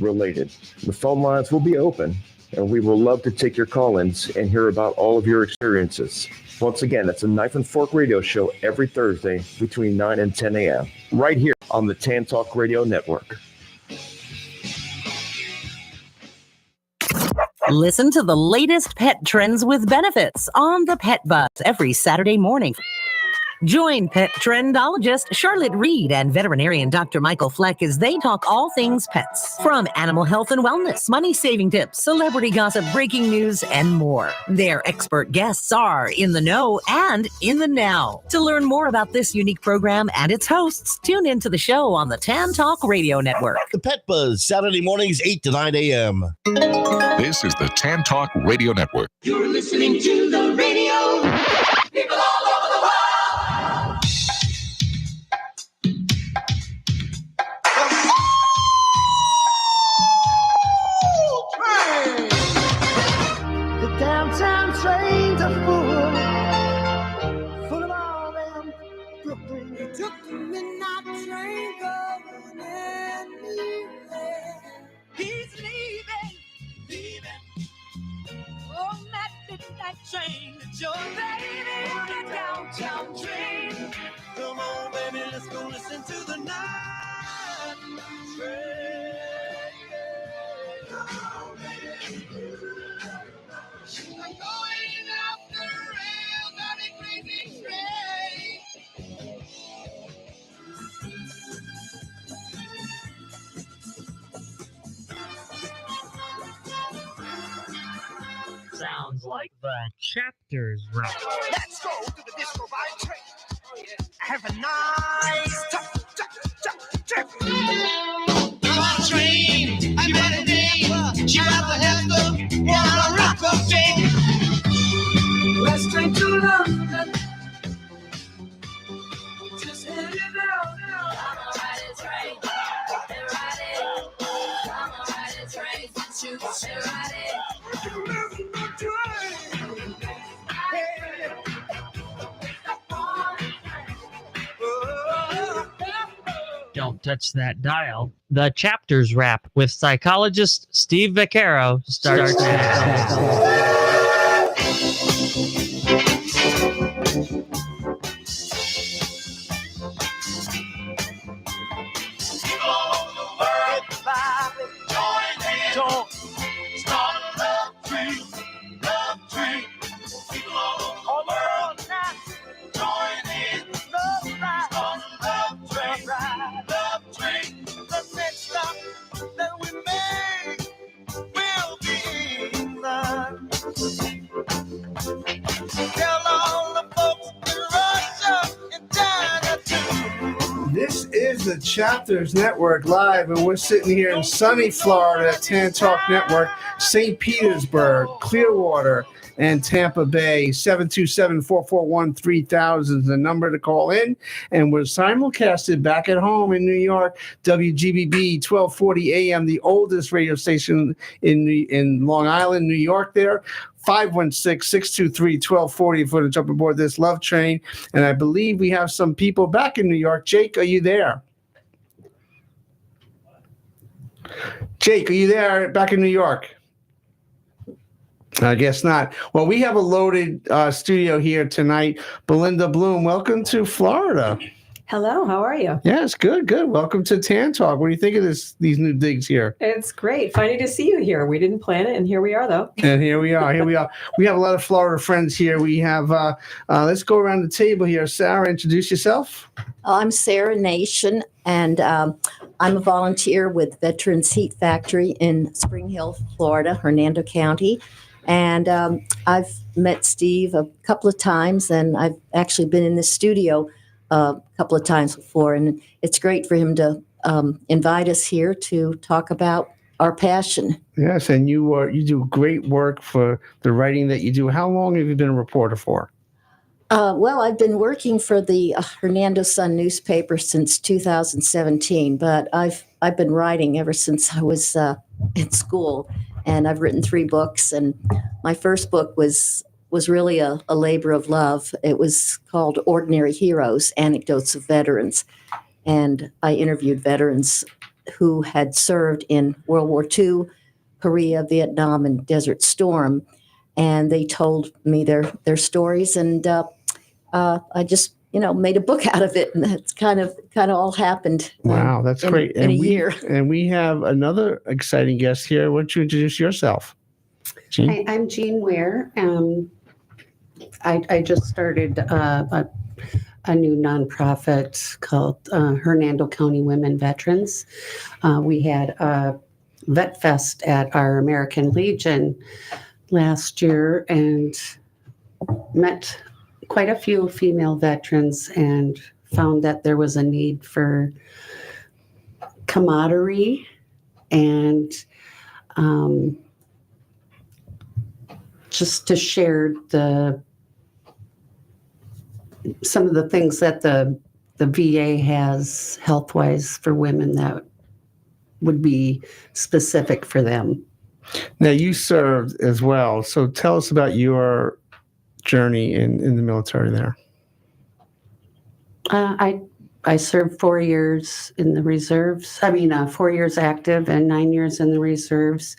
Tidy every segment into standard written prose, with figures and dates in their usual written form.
related. The phone lines will be open, and we will love to take your call-ins and hear about all of your experiences. Once again, that's a Knife and Fork radio show every Thursday between 9 and 10 a.m. right here on the Tan Talk Radio Network. Listen to the latest pet trends with benefits on the Pet Buzz every Saturday morning. Join pet trendologist Charlotte Reed and veterinarian Dr. Michael Fleck as they talk all things pets. From animal health and wellness, money-saving tips, celebrity gossip, breaking news, and more. Their expert guests are in the know and in the now. To learn more about this unique program and its hosts, tune into the show on the Tan Talk Radio Network. The Pet Buzz, Saturday mornings, 8 to 9 a.m. This is the Tan Talk Radio Network. You're listening to the radio. People all over the world. Downtown trains are full of all them Brooklyn. They took the midnight train going anywhere. He's leaving. Oh, that midnight train, it's your baby on a downtown train. Come on, baby, let's go listen to the night train. Come on, baby. I'm going off the rails on a crazy train. Sounds like the chapters route. Let's go to the disco by train. Oh, yeah. Have a nice trip. I'm on a train, I met a dame. She rather have the one on a rock of fame. Let's train to London. Just head it out. Come on, ride it, train. And ride it. Come on, ride it, train. Shoot, and ride it. Don't touch that dial. The chapters wrap with psychologist Steve Vaccaro starts now. This is the Chapters Network live, and we're sitting here in sunny Florida at Tan Talk Network, St. Petersburg, Clearwater, and Tampa Bay. 727-441-3000 is the number to call in. And we're simulcasted back at home in New York, WGBB 1240 AM, the oldest radio station in Long Island, New York there. 516-623-1240 for to jump aboard this love train. And I believe we have some people back in New York. Jake, are you there? Jake, are you there back in New York? I guess not. Well, we have a loaded studio here tonight. Belinda Bloom, welcome to Florida. Hello, how are you? Yes, good. Welcome to Tan Talk. What do you think of these new digs here? It's great. Funny to see you here. We didn't plan it, and here we are, though. And here we are. We have a lot of Florida friends here. We have, let's go around the table here. Sarah, introduce yourself. I'm Sarah Nation, and I'm a volunteer with Veterans Heat Factory in Spring Hill, Florida, Hernando County. And I've met Steve a couple of times, and I've actually been in the studio a couple of times before, and it's great for him to invite us here to talk about our passion. Yes, and you do great work for the writing that you do. How long have you been a reporter for? Well, I've been working for the Hernando Sun newspaper since 2017, but I've been writing ever since I was in school, and I've written 3 books, and my first book was really a labor of love. It was called Ordinary Heroes, Anecdotes of Veterans. And I interviewed veterans who had served in World War II, Korea, Vietnam, and Desert Storm. And they told me their stories, and I just made a book out of it, and that's kind of all happened. Wow, that's great. In a year. And we have another exciting guest here. Why don't you introduce yourself? Jean? Hi, I'm Jean Ware. I just started a new nonprofit called Hernando County Women Veterans. We had a Vet Fest at our American Legion last year and met quite a few female veterans and found that there was a need for camaraderie and just to share some of the things that the VA has health-wise for women that would be specific for them. Now, you served as well, so tell us about your journey in the military there. I served 4 years in the reserves. 4 years active and 9 years in the reserves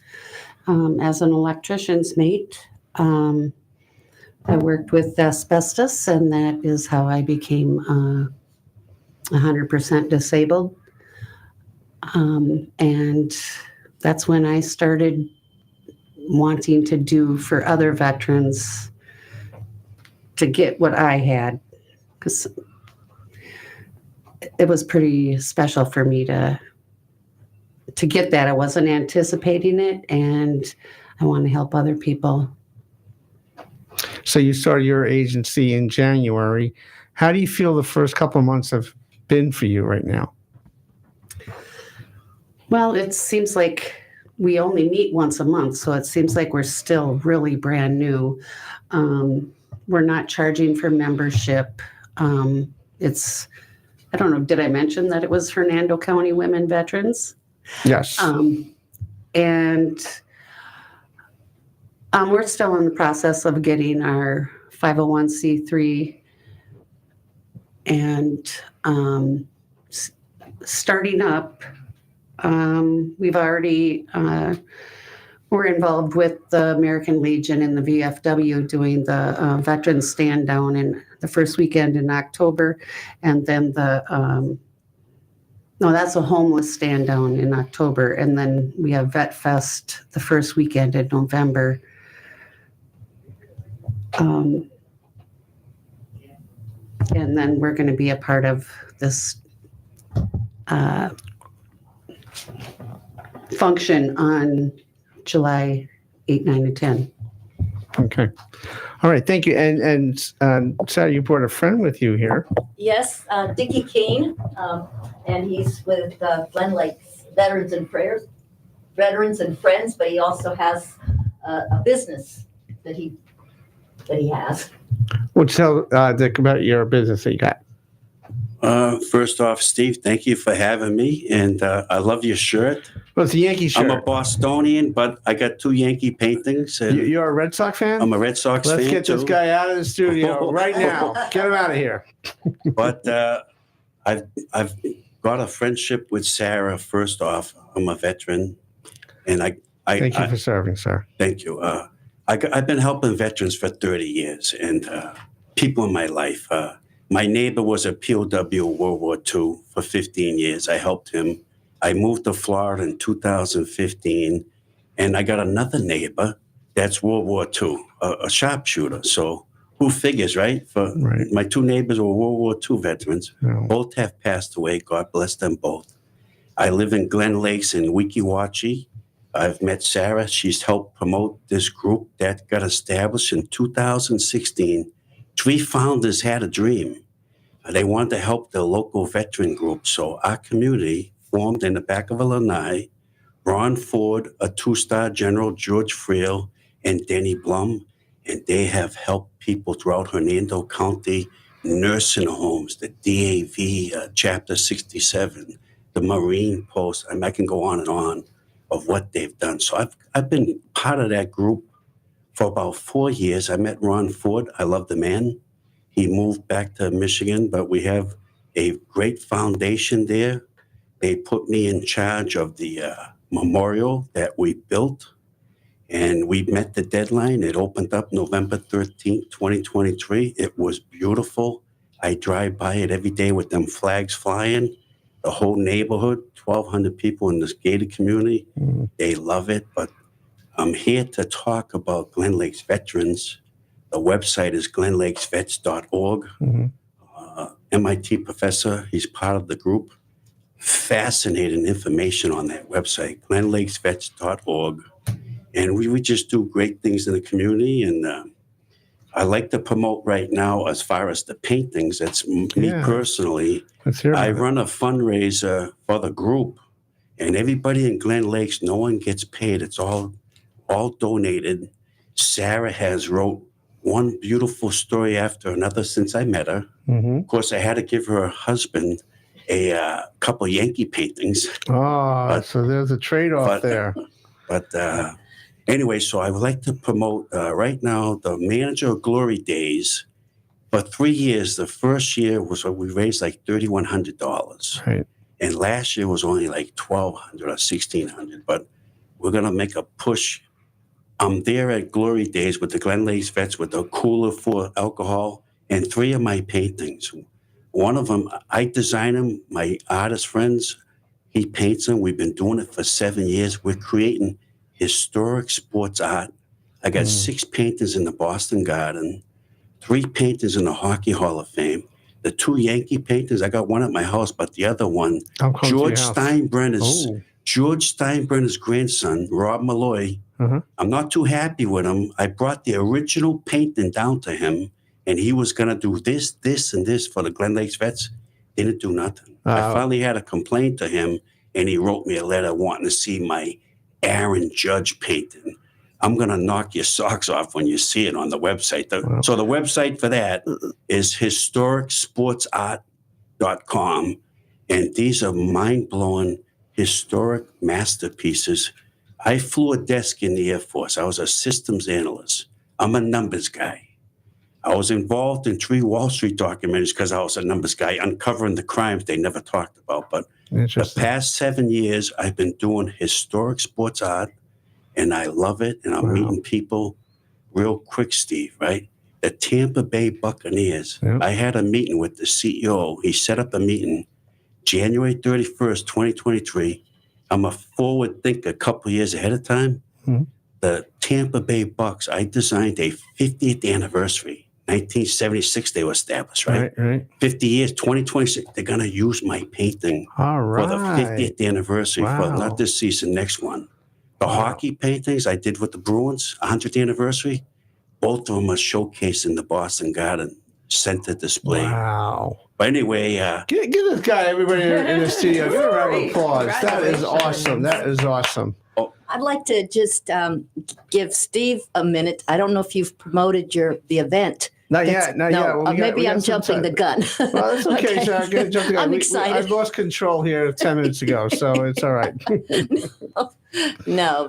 as an electrician's mate. I worked with asbestos, and that is how I became 100% disabled. And that's when I started wanting to do for other veterans to get what I had, because it was pretty special for me to get that. I wasn't anticipating it, and I want to help other people. So you started your agency in January. How do you feel the first couple of months have been for you right now? Well, it seems like we only meet once a month, so it seems like we're still really brand new. We're not charging for membership. I don't know, did I mention that it was Hernando County Women Veterans? Yes. And we're still in the process of getting our 501c3 and starting up. We've already, we're involved with the American Legion and the VFW doing the Veterans Stand Down in the first weekend in October. And then that's a homeless stand down in October. And then we have Vet Fest the first weekend in November. And then we're going to be a part of this function on July 8, 9, and 10. Okay. All right. Thank you. And Sarah, you brought a friend with you here. Yes, Dickie Keene, and he's with Glen Lakes Veterans and Friends, but he also has a business that he has. Well, tell Dick about your business that you got. First off, Steve, thank you for having me, and I love your shirt. Well, it's a Yankee shirt. I'm a Bostonian, but I got 2 Yankee paintings. And you're a Red Sox fan? I'm a Red Sox fan. Let's get this guy out of the studio right now. Get him out of here. But I've got a friendship with Sarah. First off, I'm a veteran, and I thank you for serving, sir. Thank you. I've been helping veterans for 30 years, and people in my life. My neighbor was a POW World War II for 15 years. I helped him. I moved to Florida in 2015, and I got another neighbor that's World War II, a sharpshooter. So who figures, right? Right. My 2 neighbors were World War II veterans. Yeah. Both have passed away. God bless them both. I live in Glen Lakes in Weeki Wachee. I've met Sarah. She's helped promote this group that got established in 2016. 3 founders had a dream. They wanted to help the local veteran group. So our community formed in the back of Illinois. Ron Ford, a 2-star general, George Friel, and Denny Blum. And they have helped people throughout Hernando County, nursing homes, the DAV, Chapter 67, the Marine Post. I can go on and on of what they've done. So I've been part of that group for about 4 years. I met Ron Ford. I love the man. He moved back to Michigan, but we have a great foundation there. they put me in charge of the memorial that we built, and we met the deadline. It opened up November 13th, 2023. It was beautiful. I drive by it every day with them flags flying. The whole neighborhood, 1,200 people in this gated community, they love it. But I'm here to talk about Glen Lakes veterans. The website is glenlakesvets.org. MIT professor, he's part of the group. Fascinating information on that website, glenlakesvets.org. And we just do great things in the community. And I like to promote right now, as far as the paintings, that's me personally. I run a fundraiser for the group, and everybody in Glen Lakes, no one gets paid. It's all donated. Sarah has wrote one beautiful story after another since I met her. Of course, I had to give her husband a couple Yankee paintings. So there's a trade-off there. But anyway, so I would like to promote right now the Manager of Glory Days. For 3 years, the first year was we raised like $3,100. Right. And last year was only like $1,200 or $1,600. But we're going to make a push. I'm there at Glory Days with the Glen Lakes Vets with a cooler for alcohol and 3 of my paintings. One of them, I design them. My artist friends, he paints them. We've been doing it for 7 years. We're creating historic sports art. I got 6 paintings in the Boston Garden, 3 paintings in the Hockey Hall of Fame. The 2 Yankee paintings, I got one at my house, but the other one, George Steinbrenner's grandson, Rob Malloy. I'm not too happy with him. I brought the original painting down to him, and he was going to do this, this, and this for the Glen Lakes Vets. Didn't do nothing. I finally had a complaint to him, and he wrote me a letter wanting to see my Aaron Judge painting. I'm going to knock your socks off when you see it on the website. So the website for that is historicsportsart.com. And these are mind-blowing historic masterpieces. I flew a desk in the Air Force. I was a systems analyst. I'm a numbers guy. I was involved in 3 Wall Street documentaries because I was a numbers guy, uncovering the crimes they never talked about. But the past 7 years, I've been doing historic sports art, and I love it. And I'm meeting people real quick, Steve, right? The Tampa Bay Buccaneers. I had a meeting with the CEO. He set up a meeting January 31st, 2023. I'm a forward thinker a couple years ahead of time. The Tampa Bay Bucks, I designed a 50th anniversary. 1976 they were established, right? 50 years, 2026, they're going to use my painting for the 50th anniversary for not this season, next one. The hockey paintings I did with the Bruins, 100th anniversary, both of them are showcased in the Boston Garden Center display. But anyway, give this guy, everybody in the studio, give a round of applause. That is awesome. That is awesome. I'd like to just give Steve a minute. I don't know if you've promoted the event. Not yet. Well, maybe I'm jumping the gun. Well, that's okay. So I'm gonna jump the gun. I'm excited. I lost control here 10 minutes ago, so it's all right. No,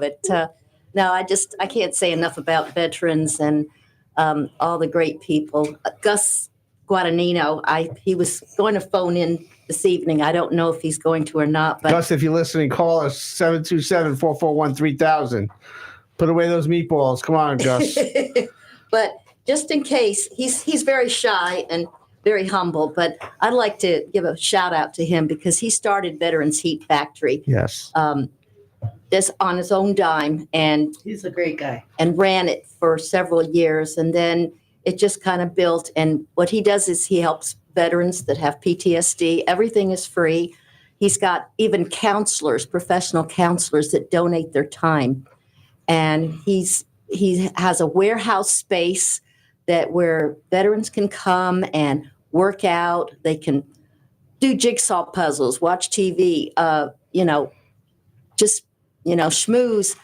I can't say enough about veterans and all the great people. Gus Guadagnino, he was going to phone in this evening. I don't know if he's going to or not. But Gus, if you're listening, call us 727-441-3000. Put away those meatballs. Come on, Gus. But just in case, he's very shy and very humble, but I'd like to give a shout out to him because he started Veterans Heat Factory. Yes. This on his own dime, and he's a great guy. And ran it for several years, and then it just kind of built. And what he does is he helps veterans that have PTSD. Everything is free. He's got even counselors, professional counselors that donate their time, and he has a warehouse space where veterans can come and work out. They can do jigsaw puzzles, watch TV, schmooze.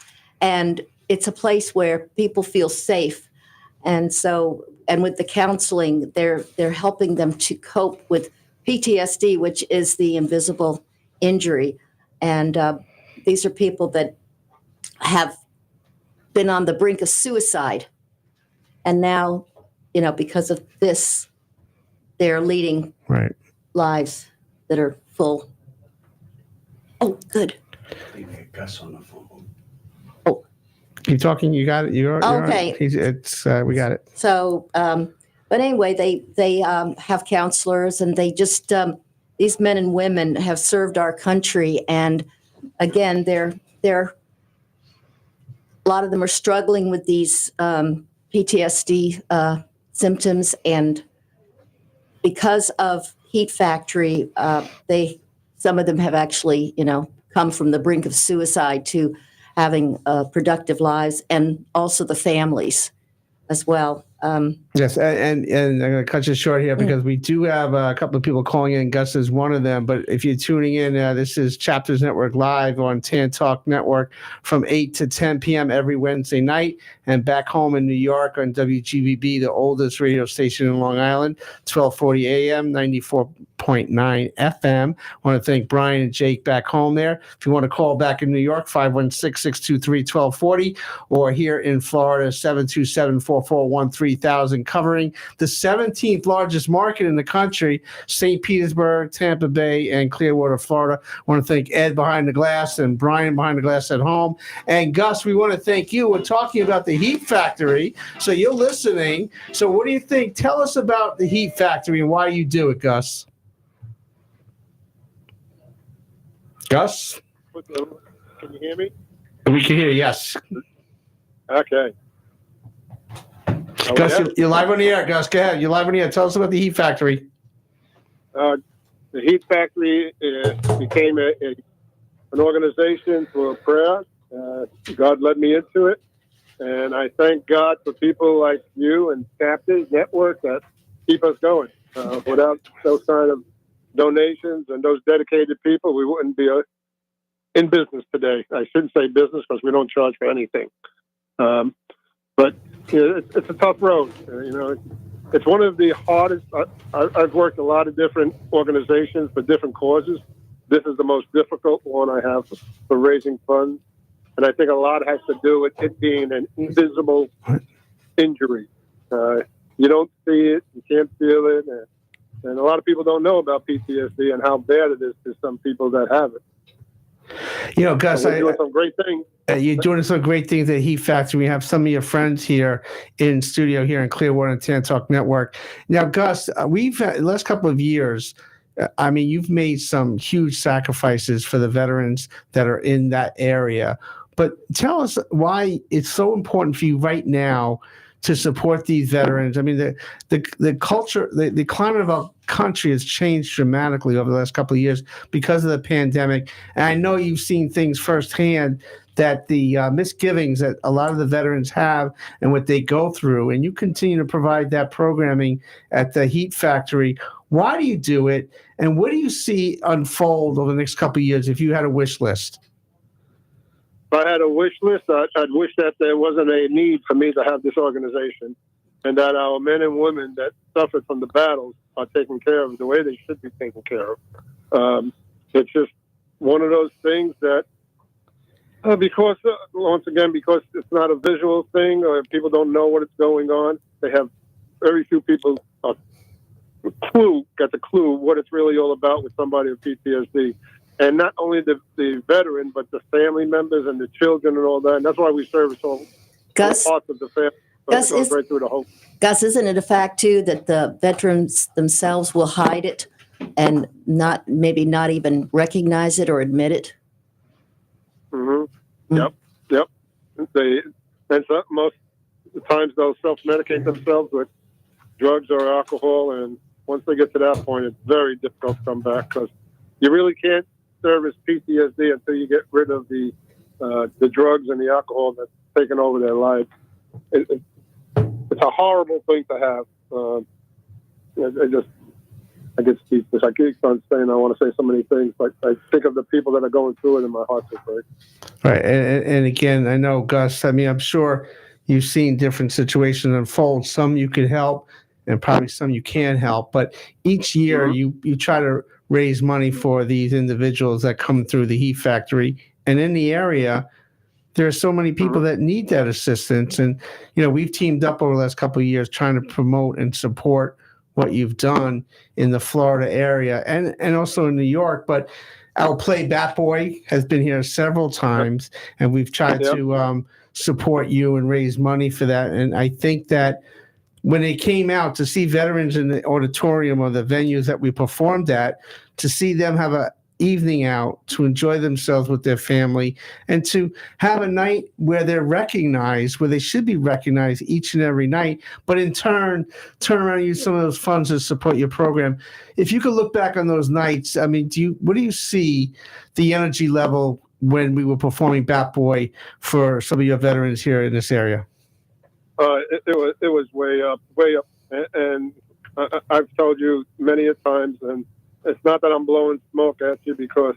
And it's a place where people feel safe. And so, and with the counseling, they're helping them to cope with PTSD, which is the invisible injury. And these are people that have been on the brink of suicide. And now, because of this, they're leading lives that are full. Oh, good. Gus on the phone. Keep talking. You got it. You're Okay. We got it. So, but anyway, they have counselors, and they just these men and women have served our country, and again, they're a lot of them are struggling with these PTSD symptoms, and because of Heat Factory, some of them have actually, come from the brink of suicide to having productive lives, and also the families as well. Yes, and I'm going to cut you short here because we do have a couple of people calling in. Gus is one of them. But if you're tuning in, this is Chapters Network Live on TAN Talk Network from 8 to 10 p.m. every Wednesday night, and back home in New York on WGBB, the oldest radio station in Long Island, 1240 AM, 94.9 FM. I want to thank Brian and Jake back home there. If you want to call back in New York, 516-623-1240, or here in Florida, 727-441-3000, covering the 17th largest market in the country, St. Petersburg, Tampa Bay, and Clearwater, Florida. I want to thank Ed behind the glass and Brian behind the glass at home. And Gus, we want to thank you. We're talking about the Heat Factory, so you're listening. So what do you think? Tell us about the Heat Factory and why you do it, Gus. Gus? Can you hear me? We can hear you, yes. Okay. Gus, you're live on the air, Gus. Go ahead. You're live on the air. Tell us about the Heat Factory. The Heat Factory became an organization for prayer. God led me into it. And I thank God for people like you and Chapters Network that keep us going. Without those kind of donations and those dedicated people, we wouldn't be in business today. I shouldn't say business because we don't charge for anything. But it's a tough road. It's one of the hardest. I've worked a lot of different organizations for different causes. This is the most difficult one I have for raising funds. And I think a lot has to do with it being an invisible injury. You don't see it, you can't feel it. And a lot of people don't know about PTSD and how bad it is to some people that have it. Gus, we're doing some great things. You're doing some great things at Heat Factory. We have some of your friends here in studio here in Clearwater and TAN Talk Network. Now, Gus, we've had the last couple of years, you've made some huge sacrifices for the veterans that are in that area. But tell us why it's so important for you right now to support these veterans. The culture, the climate of our country has changed dramatically over the last couple of years because of the pandemic. And I know you've seen things firsthand, that the misgivings that a lot of the veterans have and what they go through, and you continue to provide that programming at the Heat Factory. Why do you do it? And what do you see unfold over the next couple of years if you had a wish list? If I had a wish list, I'd wish that there wasn't a need for me to have this organization, and that our men and women that suffered from the battles are taken care of the way they should be taken care of. It's just one of those things that, because it's not a visual thing, or people don't know what is going on, they have very few people got the clue what it's really all about with somebody with PTSD. And not only the veteran, but the family members and the children and all that. And that's why we service all parts of the family. Gus, right through the whole. Gus, isn't it a fact, too, that the veterans themselves will hide it and not even recognize it or admit it? Mm-hmm. Yep. Most of the times they'll self-medicate themselves with drugs or alcohol. And once they get to that point, it's very difficult to come back because you really can't service PTSD until you get rid of the drugs and the alcohol that's taken over their life. It's a horrible thing to have. I get speechless. I keep on saying I want to say so many things, but I think of the people that are going through it, and my heart just breaks. Right, and again, I know, Gus. I'm sure you've seen different situations unfold. Some you could help, and probably some you can't help. But each year, you try to raise money for these individuals that come through the Heat Factory. And in the area, there are so many people that need that assistance. And, we've teamed up over the last couple of years trying to promote and support what you've done in the Florida area and also in New York. But our play Bat Boy has been here several times, and we've tried to support you and raise money for that. And I think that when they came out to see veterans in the auditorium or the venues that we performed at, to see them have a evening out to enjoy themselves with their family and to have a night where they're recognized, where they should be recognized each and every night, but in turn around and use some of those funds to support your program. If you could look back on those nights, I mean, what do you see the energy level when we were performing Bat Boy for some of your veterans here in this area? It was way up, and I've told you many a times, and it's not that I'm blowing smoke at you because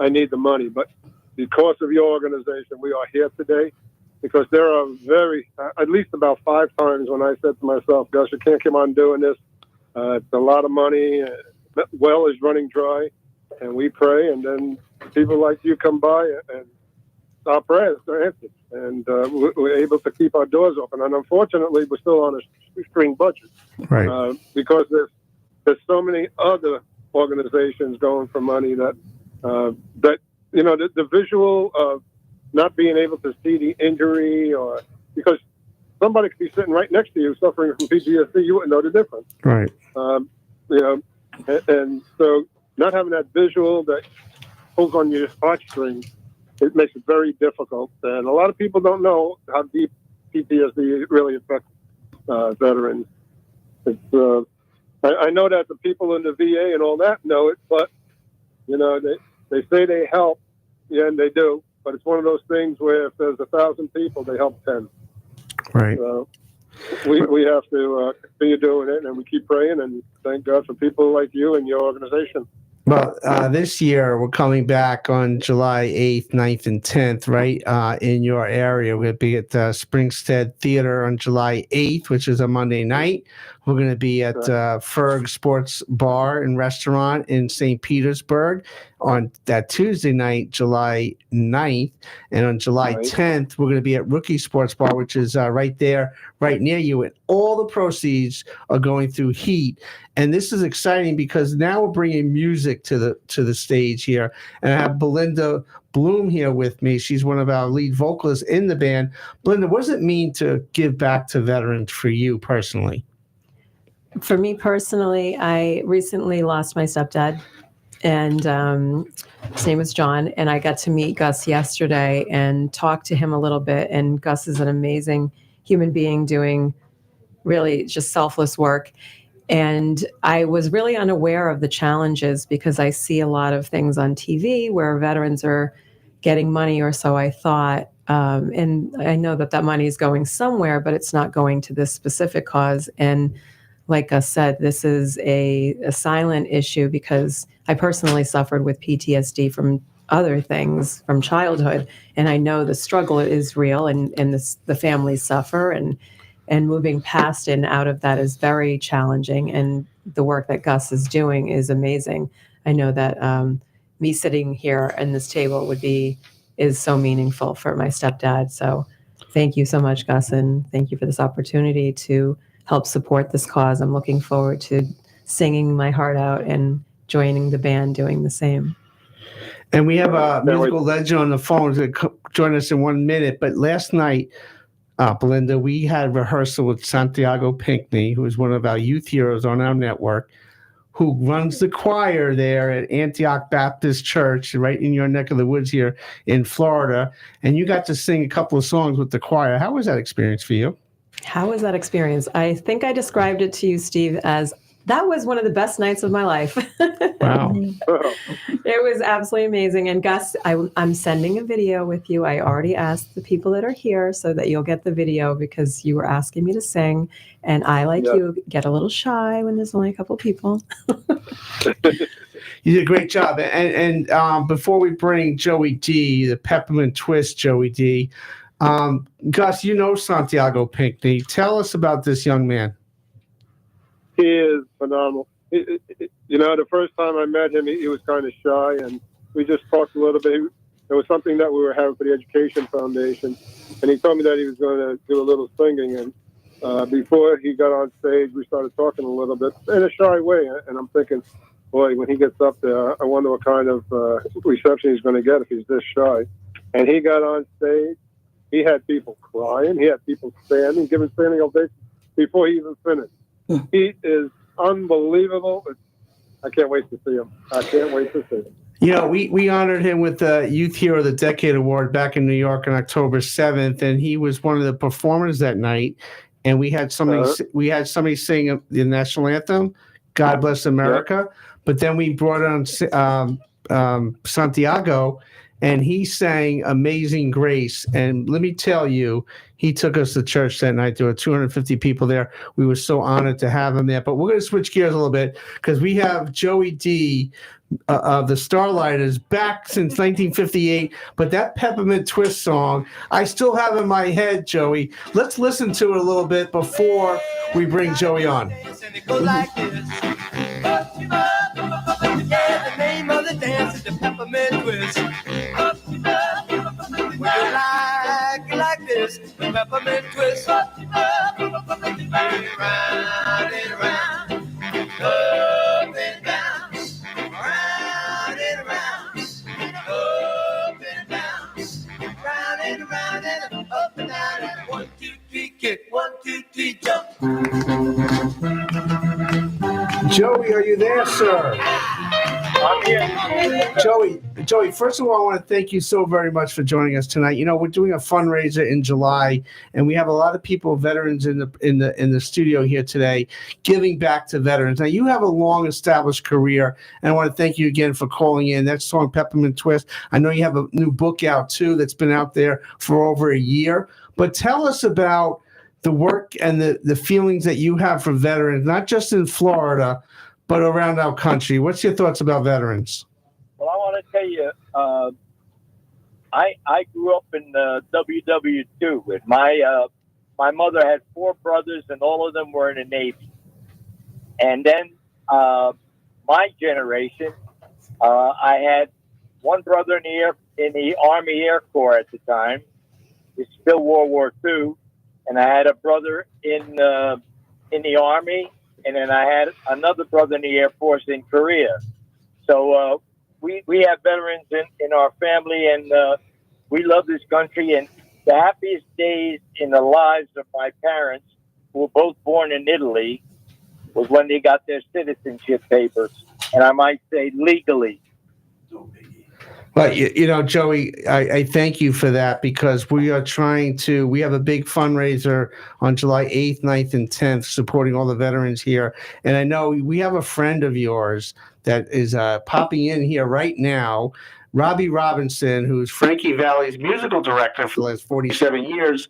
I need the money, but because of your organization, we are here today. Because there are at least about 5 times when I said to myself, "Gus, you can't keep on doing this. It's a lot of money. Well is running dry," and we pray, and then people like you come by, and our prayers are answered, and we're able to keep our doors open. And unfortunately, we're still on a shoestring budget, right? Because there's so many other organizations going for money that the visual of not being able to see the injury, or because somebody could be sitting right next to you suffering from PTSD, you wouldn't know the difference, right? And so not having that visual that pulls on your heartstrings, it makes it very difficult. And a lot of people don't know how deep PTSD really affects veterans. It's I know that the people in the VA and all that know it, but they say they help, and they do. But it's one of those things where if there's 1,000 people, they help 10. Right. So we have to continue doing it, and we keep praying, and thank God for people like you and your organization. Well, this year we're coming back on July 8th, 9th, and 10th, right, in your area. We're going to be at the Springstead Theater on July 8th, which is a Monday night. We're going to be at Ferg Sports Bar and Restaurant in St. Petersburg on that Tuesday night, July 9th. And on July 10th, we're going to be at Rookie Sports Bar, which is right there, right near you. And all the proceeds are going through HEAT. And this is exciting because now we're bringing music to the stage here. And I have Belinda Bloom here with me. She's one of our lead vocalists in the band. Belinda, what does it mean to give back to veterans for you personally? For me personally, I recently lost my stepdad, and his name was John, and I got to meet Gus yesterday and talk to him a little bit. And Gus is an amazing human being doing really just selfless work. And I was really unaware of the challenges because I see a lot of things on TV where veterans are getting money, or so I thought. And I know that money is going somewhere, but it's not going to this specific cause. And like Gus said, this is a silent issue because I personally suffered with PTSD from other things from childhood. And I know the struggle is real, and the families suffer, and moving past and out of that is very challenging. And the work that Gus is doing is amazing. I know that me sitting here at this table is so meaningful for my stepdad. So thank you so much, Gus, and thank you for this opportunity to help support this cause. I'm looking forward to singing my heart out and joining the band doing the same. And we have a musical legend on the phone to join us in 1 minute. But last night, Belinda, we had rehearsal with Santiago Pinckney, who is one of our youth heroes on our network, who runs the choir there at Antioch Baptist Church, right in your neck of the woods here in Florida. And you got to sing a couple of songs with the choir. How was that experience for you? How was that experience? I think I described it to you, Steve, as that was one of the best nights of my life. Wow. It was absolutely amazing. And Gus, I'm sending a video with you. I already asked the people that are here so that you'll get the video because you were asking me to sing. And I, like you, get a little shy when there's only a couple people. You did a great job. And before we bring Joey D, the Peppermint Twist Joey D, Gus, you know Santiago Pinckney. Tell us about this young man. He is phenomenal. The first time I met him, he was kind of shy, and we just talked a little bit. It was something that we were having for the Education Foundation, and he told me that he was going to do a little singing. And before he got on stage, we started talking a little bit in a shy way, and I'm thinking, boy, when he gets up there, I wonder what kind of reception he's going to get if he's this shy. And he got on stage. He had people crying. He had people giving standing ovations before he even finished. He is unbelievable. I can't wait to see him. I can't wait to see him. You know, we honored him with the Youth Hero of the Decade Award back in New York on October 7th, and he was one of the performers that night. And we had somebody sing the national anthem, "God Bless America." Yeah. But then we brought on Santiago, and he sang "Amazing Grace." And let me tell you, he took us to church that night. There were 250 people there. We were so honored to have him there. But we're going to switch gears a little bit because we have Joey D of the Starlighters back since 1958. But that Peppermint Twist song, I still have in my head, Joey. Let's listen to it a little bit before we bring Joey on. It goes like this. Yeah, the name of the dance is the Peppermint Twist. Would you like this? The Peppermint Twist. Round and round, up and down, round and round, up and down, round and round and up and down, and 1, 2, 3, kick, 1, 2, 3, jump. Joey, are you there, sir? I'm here. Joey, first of all, I want to thank you so very much for joining us tonight. You know, we're doing a fundraiser in July, and we have a lot of people, veterans in the studio here today, giving back to veterans. Now, you have a long established career, and I want to thank you again for calling in. That song, Peppermint Twist, I know you have a new book out too that's been out there for over a year. But tell us about the work and the feelings that you have for veterans, not just in Florida, but around our country. What's your thoughts about veterans? Well, I want to tell you, I grew up in WW2 with my mother had 4 brothers, and all of them were in the Navy. And then my generation, I had one brother in the Army Air Corps at the time. It's still World War II. And I had a brother in the Army, and then I had another brother in the Air Force in Korea. So we have veterans in our family, and we love this country. And the happiest days in the lives of my parents, who were both born in Italy, was when they got their citizenship papers, and I might say legally. Well, you know, Joey, I thank you for that, because we have a big fundraiser on July 8th, 9th, and 10th supporting all the veterans here. And I know we have a friend of yours that is popping in here right now, Robbie Robinson, who's Frankie Valli's musical director for the last 47 years.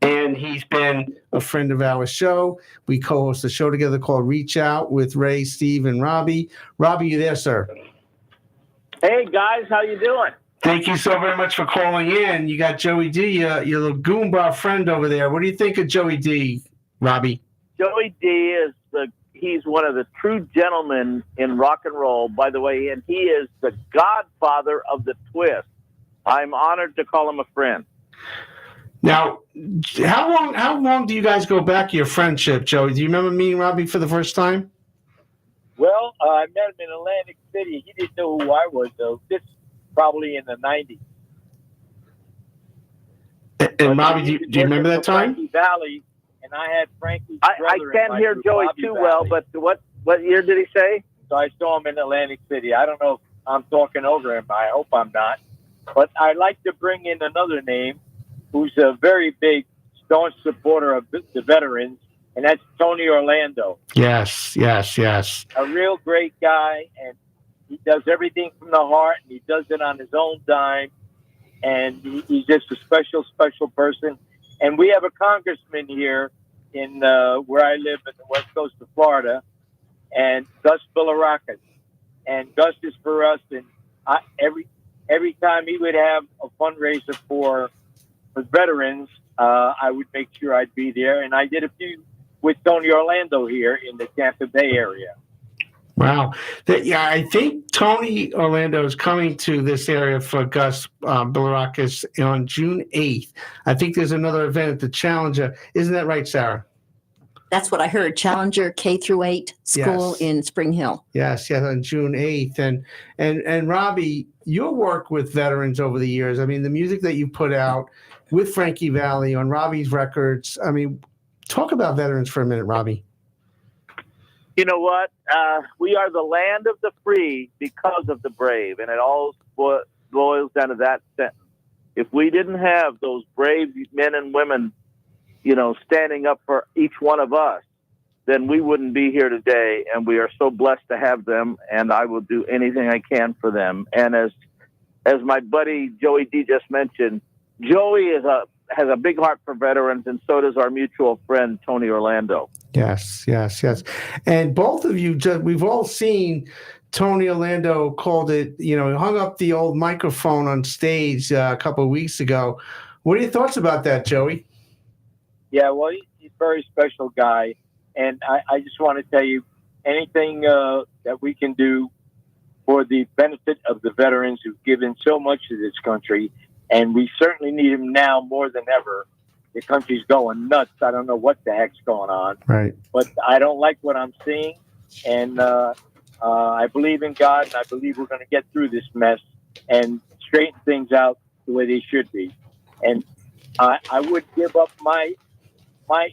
And he's been a friend of our show. We co-host a show together called Reach Out with Ray, Steve, and Robbie. Robbie, you there, sir? Hey, guys, how you doing? Thank you so very much for calling in. You got Joey D, your little Goomba friend over there. What do you think of Joey D, Robbie? Joey D he's one of the true gentlemen in rock and roll, by the way, and he is the godfather of the twist. I'm honored to call him a friend. Now, how long do you guys go back, your friendship, Joey? Do you remember meeting Robbie for the first time? Well, I met him in Atlantic City. He didn't know who I was, though. This probably in the 90s. And Robbie, do you remember that time? Frankie Valli, and I had Frankie's brother. I can't hear Joey too well, but what year did he say? So I saw him in Atlantic City. I don't know if I'm talking over him. I hope I'm not. But I'd like to bring in another name who's a very big, staunch supporter of the veterans, and that's Tony Orlando. Yes. A real great guy, and he does everything from the heart, and he does it on his own dime, and he's just a special, special person. And we have a congressman here in where I live in the west coast of Florida, and Gus Billirakis. And Gus is for us, and every time he would have a fundraiser for veterans, I would make sure I'd be there. And I did a few with Tony Orlando here in the Tampa Bay area. Wow. I think Tony Orlando is coming to this area for Gus Billirakis on June 8th. I think there's another event at the Challenger. Isn't that right, Sarah? That's what I heard. Challenger K through 8 school Yes. in Spring Hill. Yes, on June 8th. And Robbie, your work with veterans over the years, I mean, the music that you put out with Frankie Valli on Robbie's records, I mean, talk about veterans for a minute, Robbie. You know what? We are the land of the free because of the brave, and it all boils down to that sentence. If we didn't have those brave men and women, standing up for each one of us, then we wouldn't be here today. And we are so blessed to have them, and I will do anything I can for them. And as my buddy Joey D just mentioned, Joey has a big heart for veterans, and so does our mutual friend Tony Orlando. Yes. And both of you, we've all seen Tony Orlando called it, hung up the old microphone on stage a couple of weeks ago. What are your thoughts about that, Joey? Yeah, well, he's a very special guy. And I just want to tell you, anything that we can do for the benefit of the veterans who've given so much to this country, and we certainly need them now more than ever. The country's going nuts. I don't know what the heck's going on. Right. But I don't like what I'm seeing. And I believe in God, and I believe we're going to get through this mess and straighten things out the way they should be. And I would give up my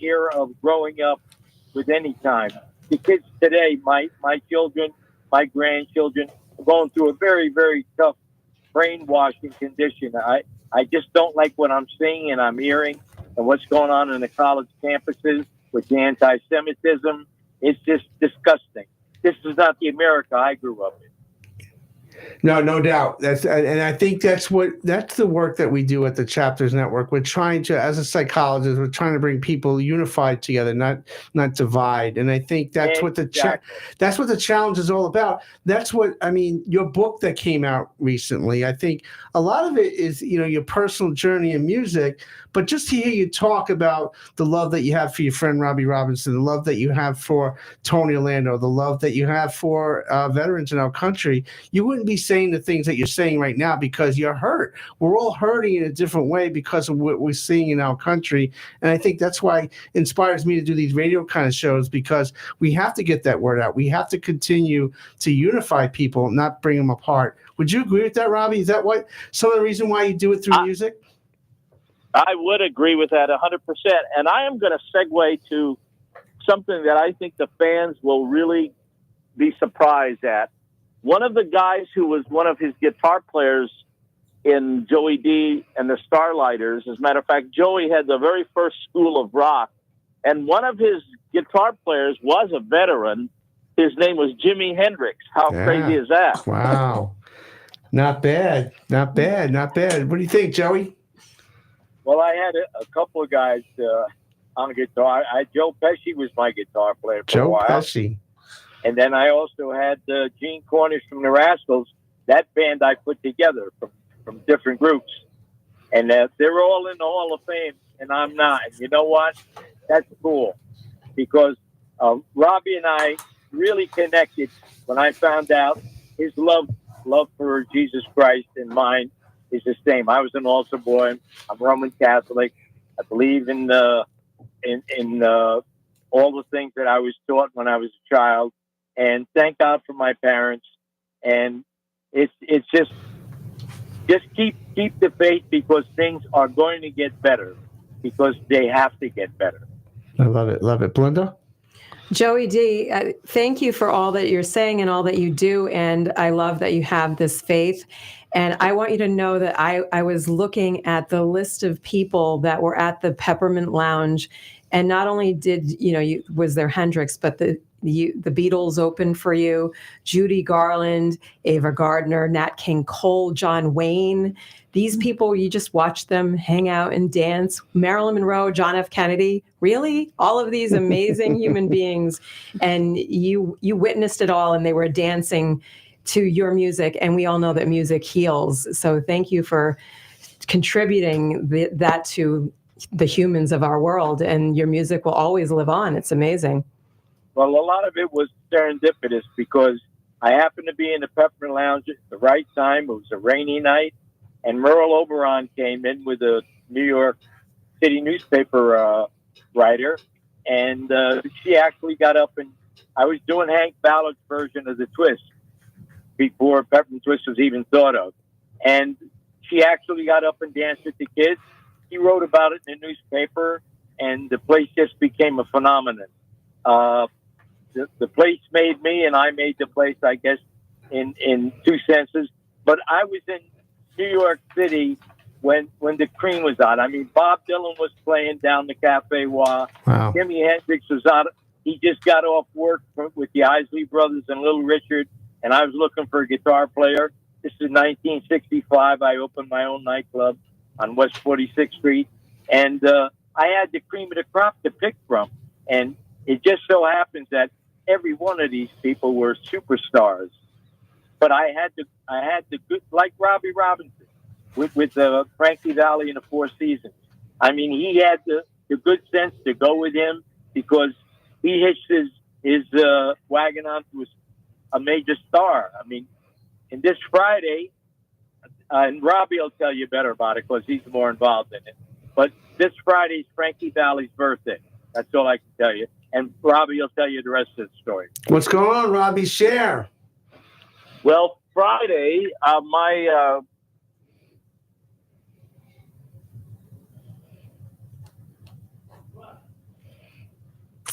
era of growing up with any time. The kids today, my children, my grandchildren, are going through a very, very tough brainwashing condition. I just don't like what I'm seeing and I'm hearing and what's going on in the college campuses with the anti-Semitism. It's just disgusting. This is not the America I grew up in. No doubt. And I think that's the work that we do at the Chapters Network. We're trying to, as a psychologist, we're trying to bring people unified together, not divide. And I think that's what the challenge is all about. That's what, I mean, your book that came out recently, I think a lot of it is, your personal journey in music, but just to hear you talk about the love that you have for your friend Robbie Robinson, the love that you have for Tony Orlando, the love that you have for veterans in our country, you wouldn't be saying the things that you're saying right now because you're hurt. We're all hurting in a different way because of what we're seeing in our country. And I think that's why it inspires me to do these radio kind of shows, because we have to get that word out. We have to continue to unify people, not bring them apart. Would you agree with that, Robbie? Is that some of the reason why you do it through music? I would agree with that 100%. And I am going to segue to something that I think the fans will really be surprised at. One of the guys who was one of his guitar players in Joey D and the Starlighters, as a matter of fact, Joey had the very first school of rock, and one of his guitar players was a veteran. His name was Jimi Hendrix. How crazy is that? Wow. Not bad. What do you think, Joey? Well, I had a couple of guys on guitar. Joe Pesci was my guitar player for a while. Pesci. And then I also had Gene Cornish from the Rascals. That band I put together from different groups. And they're all in the Hall of Fame, and I'm not. And you know what? That's cool. Because Robbie and I really connected when I found out his love for Jesus Christ and mine is the same. I was an altar boy. I'm Roman Catholic. I believe in all the things that I was taught when I was a child. And thank God for my parents. And it's just keep the faith, because things are going to get better, because they have to get better. I love it. Belinda? Joey D, thank you for all that you're saying and all that you do. And I love that you have this faith. And I want you to know that I was looking at the list of people that were at the Peppermint Lounge. And not only did, was there Hendrix, but the Beatles opened for you, Judy Garland, Ava Gardner, Nat King Cole, John Wayne. These people, you just watch them hang out and dance. Marilyn Monroe, John F. Kennedy, really? All of these amazing human beings. And you witnessed it all, and they were dancing to your music. And we all know that music heals. So thank you for contributing that to the humans of our world. And your music will always live on. It's amazing. Well, a lot of it was serendipitous, because I happened to be in the Peppermint Lounge at the right time. It was a rainy night, and Merle Oberon came in with a New York City newspaper writer, and she actually got up and I was doing Hank Ballard's version of the twist before Peppermint Twist was even thought of, and she actually got up and danced with the kids. He wrote about it in the newspaper, and the place just became a phenomenon. The place made me, and I made the place, I guess, in two senses. But I was in New York City when the cream was out. I mean, Bob Dylan was playing down the Cafe Wa. Wow. Jimi Hendrix was out. He just got off work with the Isley Brothers and Little Richard, and I was looking for a guitar player. This is 1965. I opened my own nightclub on West 46th Street, and I had the cream of the crop to pick from. And it just so happens that every one of these people were superstars. But I had the good, like Robbie Robinson with Frankie Valli and the Four Seasons. I mean, he had the good sense to go with him because he hitched his wagon onto a major star. I mean, and this Friday, and Robbie will tell you better about it because he's more involved in it. But this Friday is Frankie Valli's birthday. That's all I can tell you. And Robbie will tell you the rest of the story. What's going on, Robbie? Share. Well, Friday,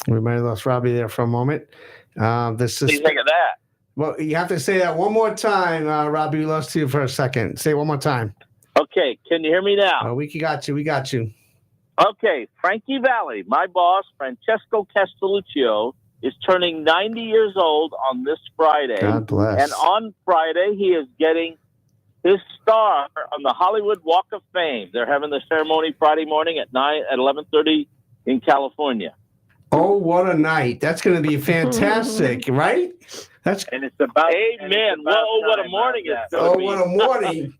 We might have lost Robbie there for a moment. This is. What do you think of that? Well, you have to say that one more time, Robbie. We lost you for a second. Say it one more time. Okay, can you hear me now? Oh, we got you. We got you. Okay, Frankie Valli, my boss, Francesco Castelluccio, is turning 90 years old on this Friday. God bless. And on Friday, he is getting his star on the Hollywood Walk of Fame. They're having the ceremony Friday morning at 11:30 in California. Oh, what a night. That's going to be fantastic, right? And it's about amen. Whoa, what a morning it's going to be. What a morning.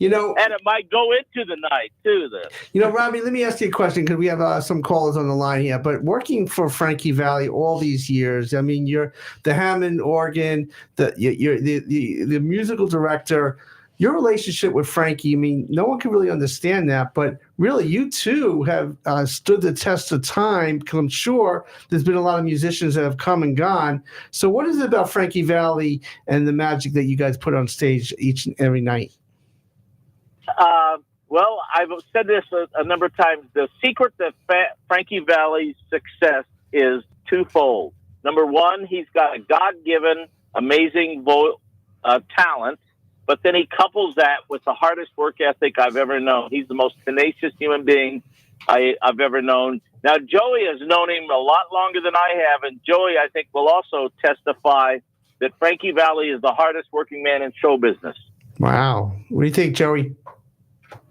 You know, and it might go into the night, too. Robbie, let me ask you a question because we have some callers on the line here. But working for Frankie Valli all these years, I mean, you're the Hammond organ, you're the musical director. Your relationship with Frankie, I mean, no one can really understand that, but really you two have stood the test of time because I'm sure there's been a lot of musicians that have come and gone. So what is it about Frankie Valli and the magic that you guys put on stage each and every night? Well, I've said this a number of times. The secret to Frankie Valli's success is twofold. Number one, he's got a God-given, amazing talent. But then he couples that with the hardest work ethic I've ever known. He's the most tenacious human being I've ever known. Now, Joey has known him a lot longer than I have, and Joey, I think, will also testify that Frankie Valli is the hardest working man in show business. Wow. What do you think, Joey?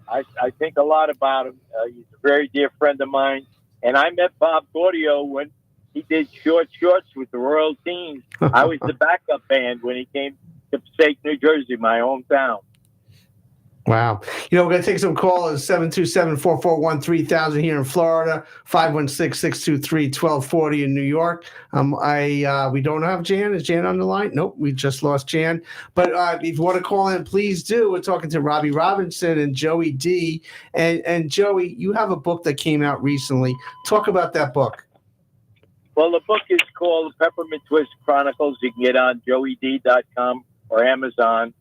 I think a lot about him. He's a very dear friend of mine. And I met Bob Gaudio when he did Short Shorts with the Royal Teens. I was the backup band when he came to Passaic, New Jersey, my hometown. Wow. We're going to take some callers, 727-441-3000 here in Florida, 516-623-1240 in New York. We don't have Jan. Is Jan on the line? Nope, we just lost Jan. But if you want to call in, please do. We're talking to Robbie Robinson and Joey D. And Joey, you have a book that came out recently. Talk about that book. Well, the book is called Peppermint Twist Chronicles. You can get on joeyd.com or Amazon.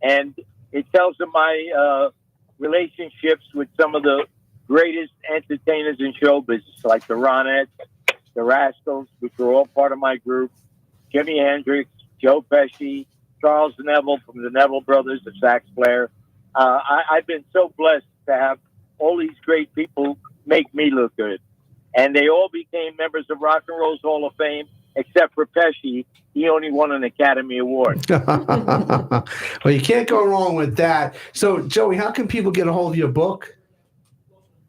And it tells of my relationships with some of the greatest entertainers in show business, like the Ronettes, the Rascals, which were all part of my group, Jimi Hendrix, Joe Pesci, Charles Neville from the Neville Brothers, the sax player. I've been so blessed to have all these great people make me look good. And they all became members of Rock and Roll's Hall of Fame, except for Pesci. He only won an Academy Award. Well, you can't go wrong with that. So, Joey, how can people get a hold of your book?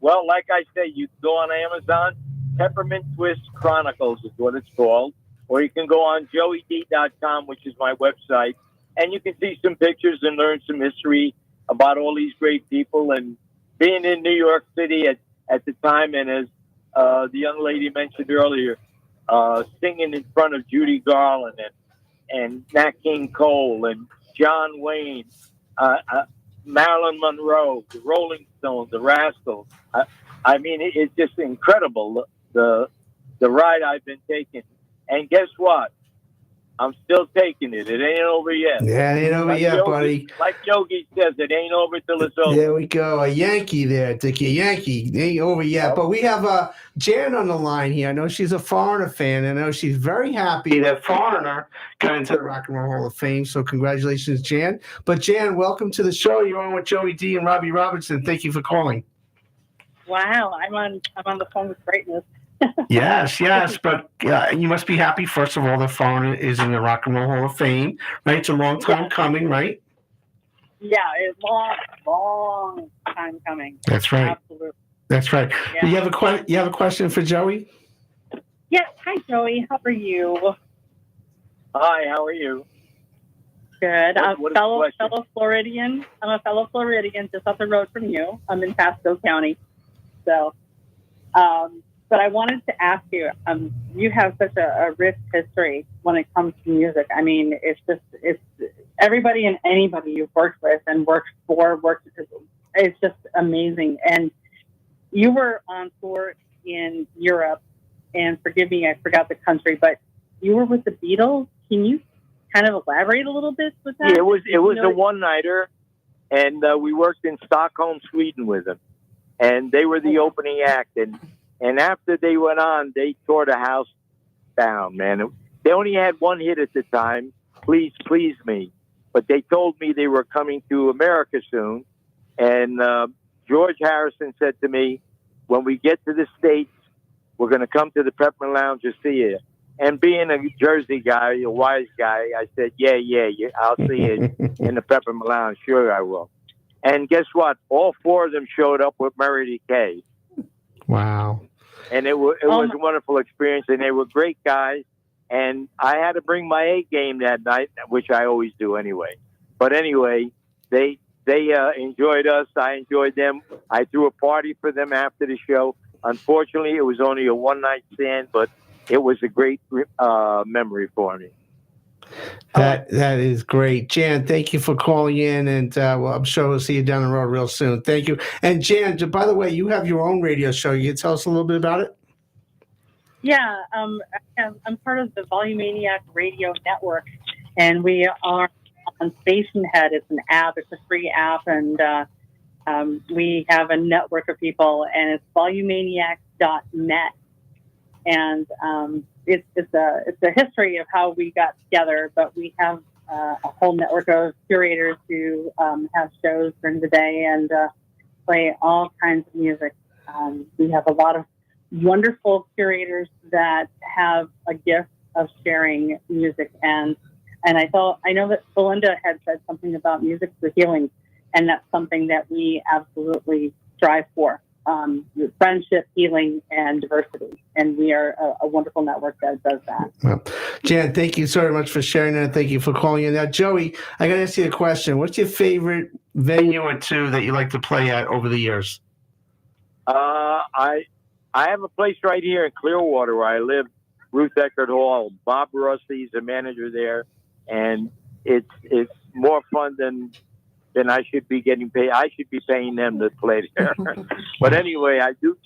Well, like I say, you can go on Amazon. Peppermint Twist Chronicles is what it's called. Or you can go on joeyd.com, which is my website, and you can see some pictures and learn some history about all these great people. And being in New York City at the time, and as the young lady mentioned earlier, singing in front of Judy Garland and Nat King Cole and John Wayne, Marilyn Monroe, the Rolling Stones, the Rascals. I mean, it's just incredible the the ride I've been taking. And guess what? I'm still taking it. It ain't over yet. Yeah, it ain't over yet, Yogi, buddy. Like Yogi says, it ain't over till it's over. There we go. A Yankee there, Dickie. A Yankee. They ain't over yet. But we have Jan on the line here. I know she's a Foreigner fan. I know she's very happy that Foreigner got into the Rock and Roll Hall of Fame. So congratulations, Jan. But Jan, welcome to the show. You're on with Joey D and Robbie Robertson. Thank you for calling. Wow, I'm on the phone with greatness. Yes. But you must be happy, first of all, that Foreigner is in the Rock and Roll Hall of Fame, right? It's a long time coming, right? Yeah, it's long time coming. That's right. Absolutely. That's right. Yeah. You have a question for Joey? Yes. Hi, Joey. How are you? Hi, how are you? Good. What is the question? Fellow Floridian. I'm a fellow Floridian just up the road from you. I'm in Pasco County. So, but I wanted to ask you, you have such a rich history when it comes to music. I mean, it's everybody and anybody you've worked with and it's just amazing. And you were on tour in Europe, and forgive me, I forgot the country, but you were with the Beatles. Can you kind of elaborate a little bit with that? Yeah, it was a one-nighter, and we worked in Stockholm, Sweden with them. And they were the opening act. And after they went on, they tore the house down, man. They only had one hit at the time, Please Please Me. But they told me they were coming to America soon. And George Harrison said to me, when we get to the States, we're going to come to the Peppermint Lounge to see you. And being a Jersey guy, a wise guy, I said, yeah, I'll see you in the Peppermint Lounge. Sure, I will. And guess what? All four of them showed up with Mary Kay. Wow. And it was a wonderful experience, and they were great guys. And I had to bring my A game that night, which I always do anyway. But anyway, they enjoyed us. I enjoyed them. I threw a party for them after the show. Unfortunately, it was only a one-night stand, but it was a great memory for me. That is great. Jan, thank you for calling in, and I'm sure we'll see you down the road real soon. Thank you. And Jan, by the way, you have your own radio show. You can tell us a little bit about it? Yeah, I'm part of the Volumaniac Radio Network, and we are on Station Head. It's an app. It's a free app, and we have a network of people, and it's volumaniac.net. And it's a history of how we got together, but we have a whole network of curators who have shows during the day and play all kinds of music. We have a lot of wonderful curators that have a gift of sharing music, and I know that Belinda had said something about music for healing, and that's something that we absolutely strive for. Friendship, healing, and diversity. And we are a wonderful network that does that. Well, Jan, thank you so much for sharing that. Thank you for calling in. Now, Joey, I got to ask you a question. What's your favorite venue or two that you like to play at over the years? I have a place right here in Clearwater where I live, Ruth Eckerd Hall. Bob Rusty's the manager there, and it's more fun than I should be getting paid. I should be paying them to play there. But anyway, I do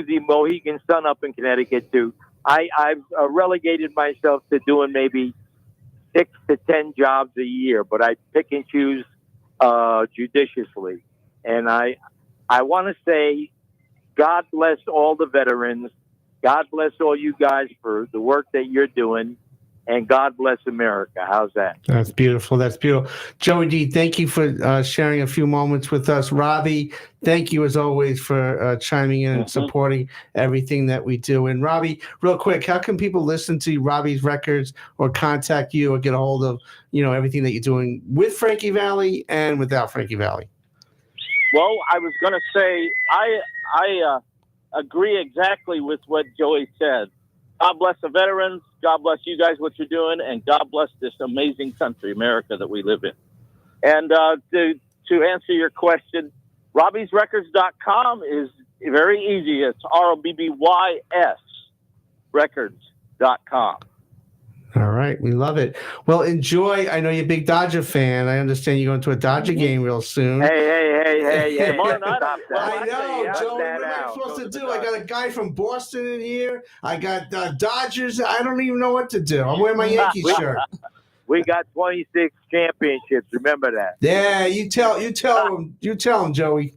the Mohegan Sun up in Connecticut too. I've relegated myself to doing maybe 6 to 10 jobs a year, but I pick and choose judiciously. And I want to say, God bless all the veterans. God bless all you guys for the work that you're doing. And God bless America. How's that? That's beautiful. That's beautiful. Joey D, thank you for sharing a few moments with us. Robbie, thank you as always for chiming in and supporting everything that we do. And Robbie, real quick, how can people listen to Robbie's records or contact you or get a hold of, everything that you're doing with Frankie Valli and without Frankie Valli? Well, I was going to say, I agree exactly with what Joey said. God bless the veterans. God bless you guys, what you're doing, and God bless this amazing country, America, that we live in. And to answer your question, robbiesrecords.com is very easy. It's ROBBYS records.com. All right. We love it. Well, enjoy. I know you're a big Dodger fan. I understand you're going to a Dodger game real soon. Hey. Come on, Stop that. I know, Cut Joey. that What am I out. supposed Go to to do? the I got a guy from Boston in here. I got Dodgers. I don't even know what to do. I'm wearing my Yankees shirt. We got 26 championships. Remember that. Yeah, you tell him, Joey.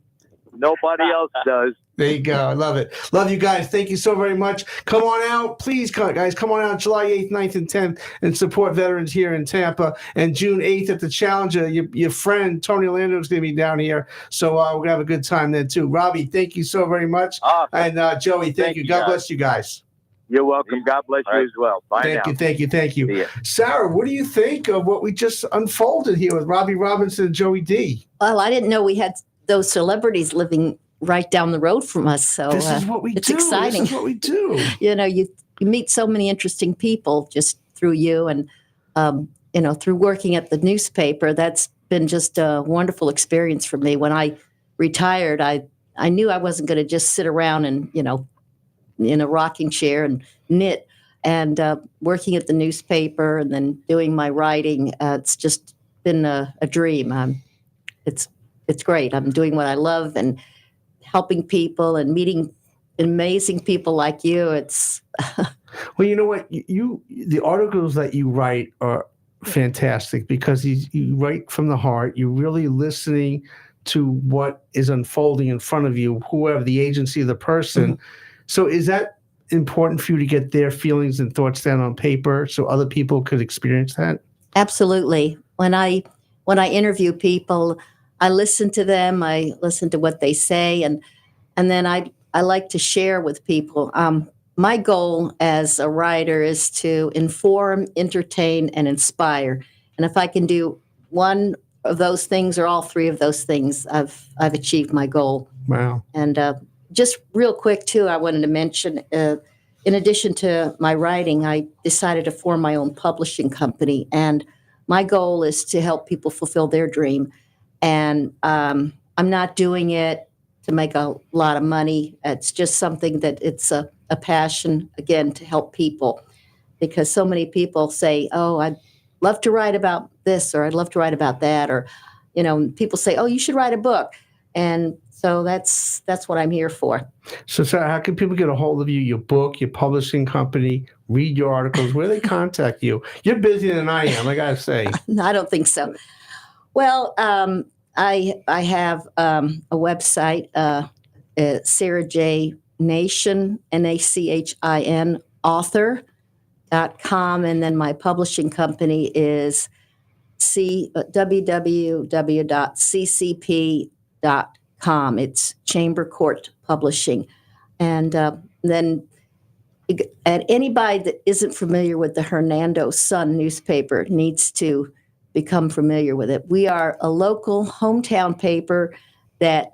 Nobody else does. There you go. I love it. Love you guys. Thank you so very much. Come on out. Please, guys, come on out July 8th, 9th, and 10th and support veterans here in Tampa. And June 8th at the Challenger, your friend Tony Orlando is going to be down here. So we're going to have a good time then, too. Robbie, thank you so very much. Awesome. And Joey, thank you. God guys. bless you guys. You're welcome. God bless you as well. Bye now. Thank you. Sarah, what do you think of what we just unfolded here with Robbie Robinson and Joey D? Well, I didn't know we had those celebrities living right down the road from us. So This is what we it's do. exciting. This is what we do. You meet so many interesting people just through you and, through working at the newspaper. That's been just a wonderful experience for me. When I retired, I knew I wasn't going to just sit around and, in a rocking chair and knit. And working at the newspaper and then doing my writing, it's just been a dream. It's great. I'm doing what I love and helping people and meeting amazing people like you. It's well, you know what? The articles that you write are fantastic because you write from the heart. You're really listening to what is unfolding in front of you, whoever the agency of the person. Mm-hmm. So is that important for you to get their feelings and thoughts down on paper so other people could experience that? Absolutely. When I interview people, I listen to them. I listen to what they say, and then I like to share with people. My goal as a writer is to inform, entertain, and inspire. And if I can do one of those things or all three of those things, I've achieved my goal. Wow! And just real quick too, I wanted to mention. In addition to my writing, I decided to form my own publishing company, and my goal is to help people fulfill their dream. And I'm not doing it to make a lot of money. It's just something that it's a passion, again, to help people. Because so many people say, oh, I'd love to write about this, or I'd love to write about that. Or, people say, oh, you should write a book. And so that's what I'm here for. So, Sarah, how can people get a hold of you, your book, your publishing company, read your articles? Where do they contact you? You're busier than I am, I got to say. No, I don't think so. Well, I have a website, Sarah J. Nation, NACHIN, author.com. And then my publishing company is www.ccp.com. It's Chamber Court Publishing. And then anybody that isn't familiar with the Hernando Sun newspaper needs to become familiar with it. We are a local hometown paper that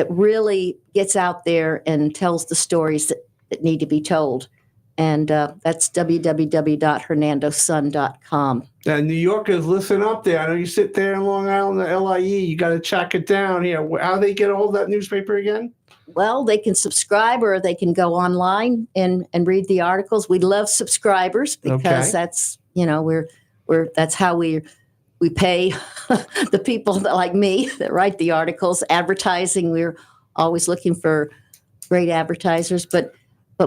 really gets out there and tells the stories that need to be told. And that's www.hernandosun.com. Now, New Yorkers, listen up there. I know you sit there in Long Island, the LIE. You got to track it down here. How do they get a hold of that newspaper again? Well, they can subscribe or they can go online and read the articles. We love subscribers because that's, that's how we pay the people like me that write the articles. Advertising, we're always looking for great advertisers, but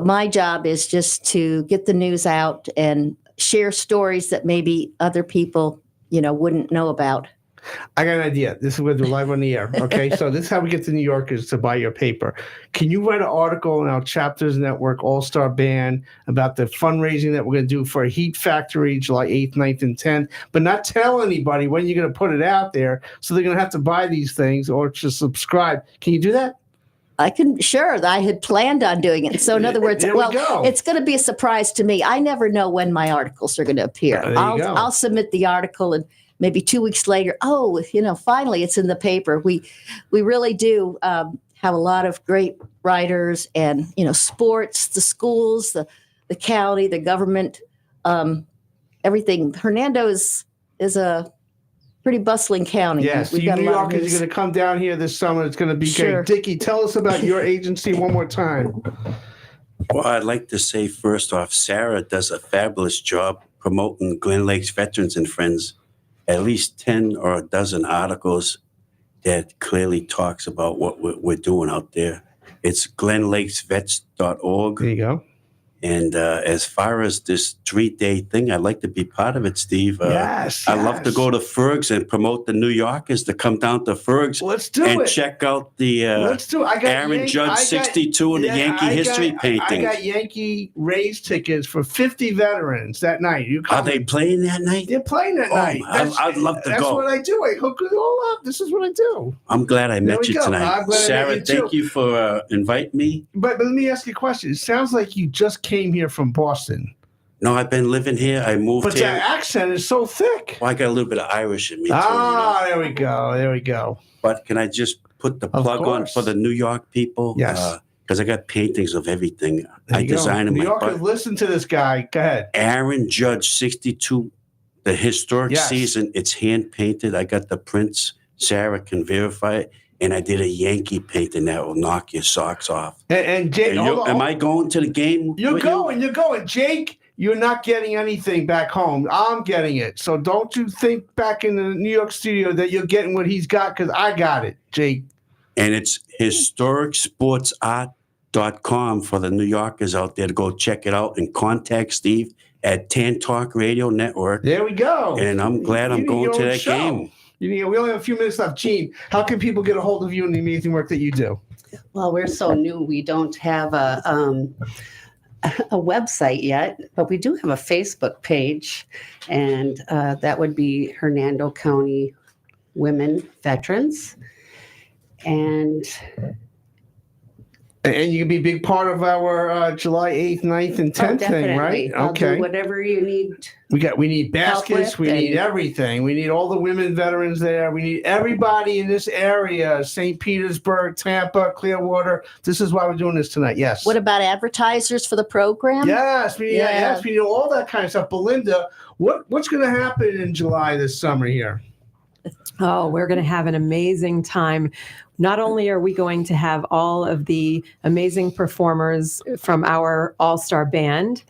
my job is just to get the news out and share stories that maybe other people, wouldn't know about. I got an idea. This is what we're doing live on the air. Okay, so this is how we get the New Yorkers to buy your paper. Can you write an article in our Chapters Network All-Star Band about the fundraising that we're going to do for a heat factory July 8th, 9th, and 10th, but not tell anybody when you're going to put it out there so they're going to have to buy these things or just subscribe. Can you do that? I can, sure. I had planned on doing it. So in other words, it's going to be a surprise to me. I never know when my articles are going to appear. I'll submit the article and maybe 2 weeks later, finally it's in the paper. We really do have a lot of great writers and, sports, the schools, the county, the government, everything. Hernando is a pretty bustling county. Yes, you New Yorkers are going to come down here this summer. It's going to be great. Dickie, tell us about your agency one more time. Well, I'd like to say first off, Sarah does a fabulous job promoting Glen Lakes Veterans and Friends. At least 10 or a dozen articles that clearly talks about what we're doing out there. It's glenlakesvets.org. There you go. And as far as this 3-day thing, I'd like to be part of it, Steve. Yes. I'd love to go to Ferg's and promote the New Yorkers to come down to Ferg's. Let's do and it. check out the Let's do it. I got Aaron Judge 62 and the Yankee history painting. I got Yankee Rays tickets for 50 veterans that night. Are they playing that night? They're playing that night. I'd love to That's go. what I do. I hook it all up. This is what I do. I'm glad I met you tonight. I'm glad Sarah, I met you thank too. you for inviting me. But let me ask you a question. It sounds like you just came here from Boston. No, I've been living here. I moved But here. that accent is so thick. Well, I got a little bit of Irish in me, too. There we go. There we go. But can I just put the plug on course. for the New York people? Yes. Because I got paintings of everything. There I you go. designed them. New Yorkers, listen to this guy. Go ahead. Aaron Judge, 62, the historic Yes. season. It's hand painted. I got the prints. Sarah can verify it. And I did a Yankee painting that will knock your socks off. And Jake, am I going to the game? You're with going. You're going. Jake, you're not getting anything back home. I'm getting it. So don't you think back in the New York studio that you're getting what he's got, because I got it, Jake. And it's historicsportsart.com for the New Yorkers out there to go check it out and contact Steve at Tan Talk Radio Network. There we go. And I'm glad I'm going to that game. We only have a few minutes left. Gene, how can people get a hold of you and the amazing work that you do? Well, we're so new. We don't have a website yet, but we do have a Facebook page, and that would be Hernando County Women Veterans. And you can be a big part of our July 8th, 9th, and 10th thing, right? I'll do Okay. whatever you need. We need baskets. We need everything. We need all the women veterans there. We need everybody in this area, St. Petersburg, Tampa, Clearwater. This is why we're doing this tonight. Yes. What about advertisers for the program? Yes, we need all that kind of stuff. Belinda, what's going to happen in July this summer here? Oh, we're going to have an amazing time. Not only are we going to have all of the amazing performers from our all-star band,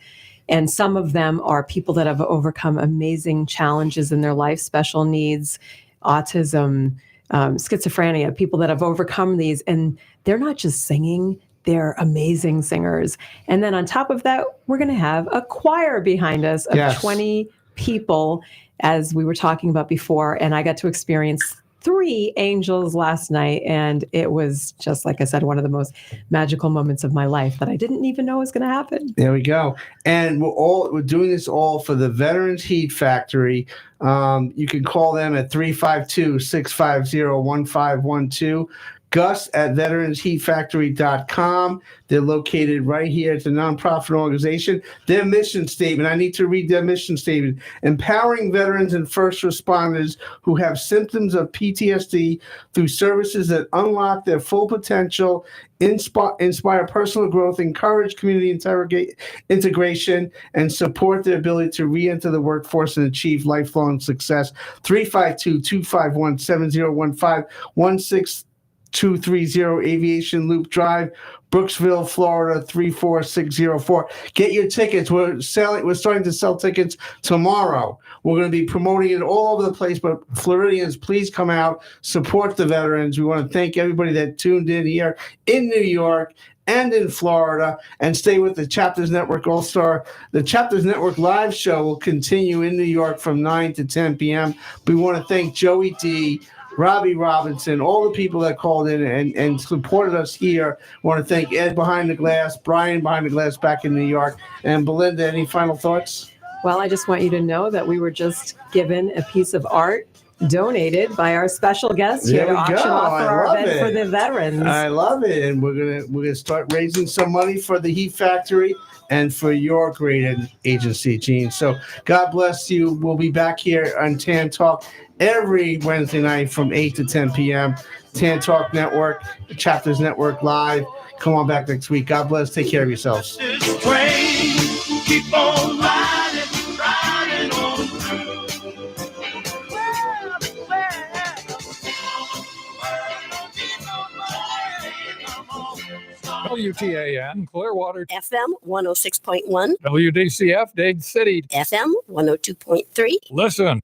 and some of them are people that have overcome amazing challenges in their life, special needs, autism, schizophrenia, people that have overcome these, and they're not just singing, they're amazing singers. And then on top of that, we're going to have a choir behind us of 20 people, as we were talking about before, and I got to experience 3 angels last night, and it was just, like I said, one of the most magical moments of my life that I didn't even know was going to happen. There we go. And we're doing this all for the Veterans Heat Factory. You can call them at 352-650-1512. Gus at veteransheatfactory.com. They're located right here at the nonprofit organization. Their mission statement, I need to read their mission statement. Empowering veterans and first responders who have symptoms of PTSD through services that unlock their full potential, inspire personal growth, encourage community integration, and support their ability to re-enter the workforce and achieve lifelong success. 352-251-7015 230 Aviation Loop Drive, Brooksville, Florida 34604. Get your tickets. We're starting to sell tickets tomorrow. We're going to be promoting it all over the place, but Floridians, please come out, support the veterans. We want to thank everybody that tuned in here in New York and in Florida, and stay with the Chapters Network All-Star. The Chapters Network live show will continue in New York from 9 to 10 p.m. We want to thank Joey D., Robbie Robinson, all the people that called in and supported us here. I want to thank Ed behind the glass, Brian behind the glass back in New York, and Belinda, any final thoughts? Well, I just want you to know that we were just given a piece of art donated by our special guest here to auction off for our event for the veterans. I love it, and we're gonna start raising some money for the Heat Factory and for your great agency, Gene. So God bless you. We'll be back here on Tan Talk every Wednesday night from 8 to 10 p.m. Tan Talk Network, Chapters Network Live. Come on back next week. God bless. Take care of yourselves. This train, keep on riding, riding on through. Come on. WTAN, Clearwater. FM 106.1. WDCF, Dade City. FM 102.3. Listen,